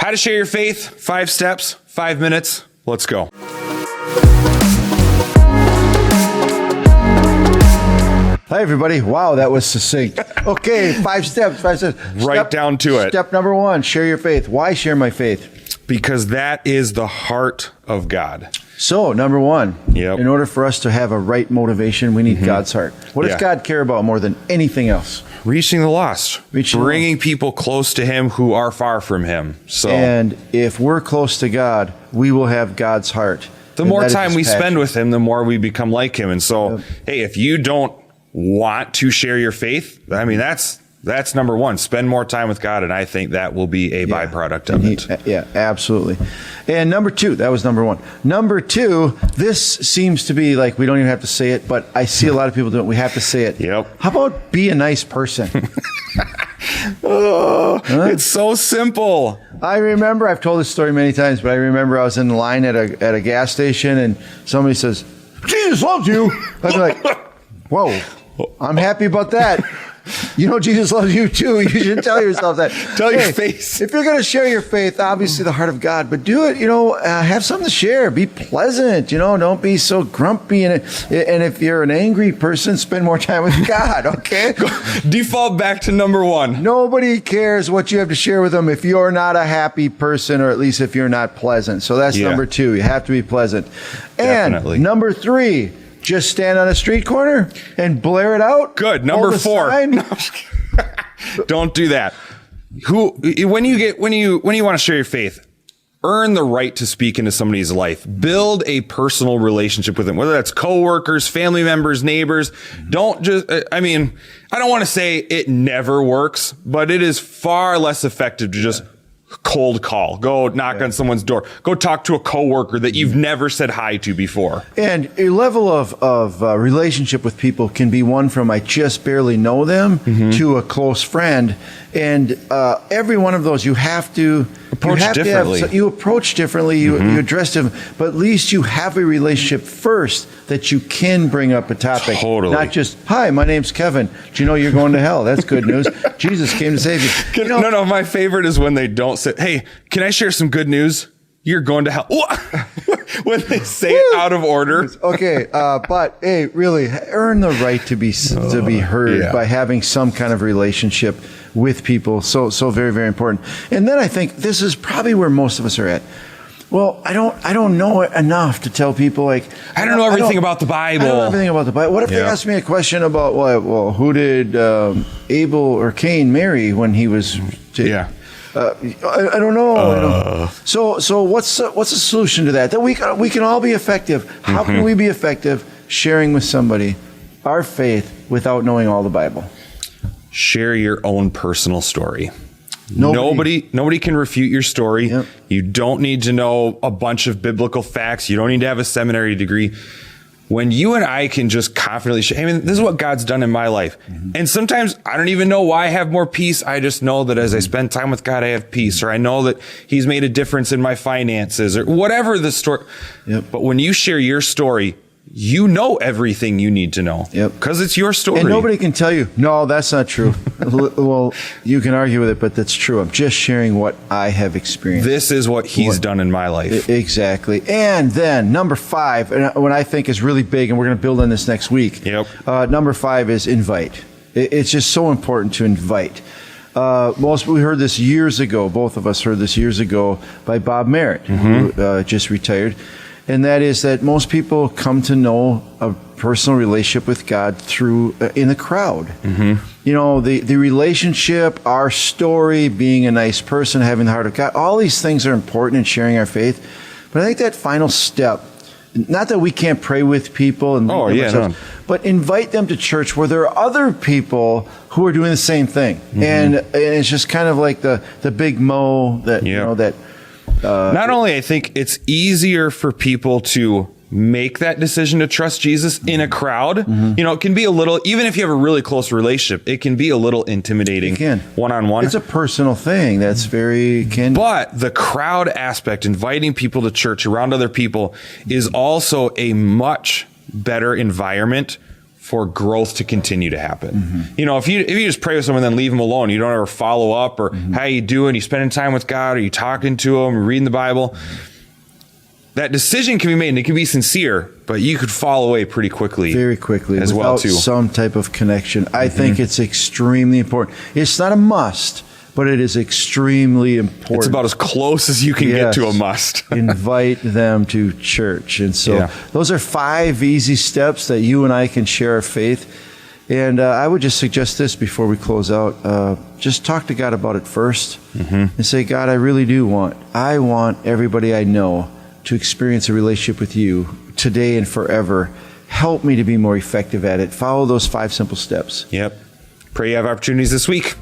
How to share your faith, 5 steps, 5 minutes. Let's go. Hi, everybody. Wow, that was succinct. Okay, 5 steps. Right down to it. Step number 1, share your faith. Why share my faith? Because that is the heart of God. So, number 1, Yep. in order for us to have a right motivation, we need God's heart. What does Yeah. God care about more than anything else? Reaching the lost. Reaching the Bringing people close to him who are far from him. So And if we're close to God, we will have God's heart. the And more that is time his we passion. spend with him, the more we become like him. And so, hey, if you don't want to share your faith, I mean, that's number 1. Spend more time with God, and I think that will be a byproduct of it. Yeah, absolutely. And number 2, that was number 1. Number 2, this seems to be like we don't even have to say it, but I see a lot of people do it. We have to say it. Yep. How about be a nice person? It's so simple. I remember, I've told this story many times, but I remember I was in line at a gas station and somebody says, "Jesus loves you." I'd be like, whoa, I'm happy about that. You know, Jesus loves you too. You should tell yourself that. Tell your face. If you're going to share your faith, obviously the heart of God, but do it, have something to share. Be pleasant, don't be so grumpy. And if you're an angry person, spend more time with God, okay? Default back to number 1. Nobody cares what you have to share with them if you're not a happy person, or at least if you're not pleasant. So that's number 2. You have to be pleasant. Definitely. And number 3, just stand on a street corner and blare it out. Good. Number 4. Don't do that. When you want to share your faith, earn the right to speak into somebody's life. Build a personal relationship with them, whether that's coworkers, family members, neighbors. Don't just, I don't want to say it never works, but it is far less effective to just cold call. Go knock on someone's door. Go talk to a coworker that you've never said hi to before. And a level of relationship with people can be one from I just barely know them to a close friend. And every one of those you have to approach differently. You approach differently. You address them, but at least you have a relationship first that you can bring up a topic. Totally. Not just, "Hi, my name's Kevin. Do you know you're going to hell?" That's good news. Jesus came to save you. No. My favorite is when they don't say, "Hey, can I share some good news? You're going to hell." When they say it out of order. Okay, but hey, really, earn the right to be heard by having some kind of relationship with people. So very, very important. And then I think this is probably where most of us are at. Well, I don't know enough to tell people, like, I don't know everything about the Bible. I don't know everything about the Bible. What if they ask me a question about, well, who did Abel or Cain marry when he was? I don't know. So what's the solution to that? That we can all be effective. How can we be effective sharing with somebody our faith without knowing all the Bible? Share your own personal story. Nobody can refute your story. Yep. You don't need to know a bunch of biblical facts. You don't need to have a seminary degree. When you and I can just confidently share, this is what God's done in my life. And sometimes I don't even know why I have more peace. I just know that as I spend time with God, I have peace, or I know that he's made a difference in my finances, or whatever the story. Yep. But when you share your story, you know everything you need to know. Yep. Because it's your story. And nobody can tell you, no, that's not true. Well, you can argue with it, but that's true. I'm just sharing what I have experienced. This is what he's done in my life. Exactly. And then number 5, and what I think is really big, and we're going to build on this next week. Yep. Number 5 is invite. It's just so important to invite. We heard this years ago. Both of us heard this years ago by Bob Merritt, who just retired. And that is that most people come to know a personal relationship with God through in the crowd. The relationship, our story, being a nice person, having the heart of God, all these things are important in sharing our faith. But I think that final step, not that we can't pray with people and but invite them to church where there are other people who are doing the same thing. And it's just kind of like the big mo that that. Not only I think it's easier for people to make that decision to trust Jesus in a crowd. It can be a little, even if you have a really close relationship, it can be a little intimidating one-on-one. It's a personal thing that's But the crowd aspect, inviting people to church around other people, is also a much better environment for growth to continue to happen. You know, if you just pray with someone and then leave them alone, you don't ever follow up or how you doing? You spending time with God? Are you talking to him? Reading the Bible? That decision can be made and it can be sincere, but you could fall away pretty quickly. Very quickly. as without well too. some type of connection. I think it's extremely important. It's not a must, but it is extremely important. It's about as close as you can get to a must. Invite them to church. And so those are 5 easy steps that you and I can share our faith. And I would just suggest this before we close out. Just talk to God about it first and say, God, I really do want everybody I know to experience a relationship with you today and forever. Help me to be more effective at it. Follow those 5 simple steps. Yep. Pray you have opportunities this week.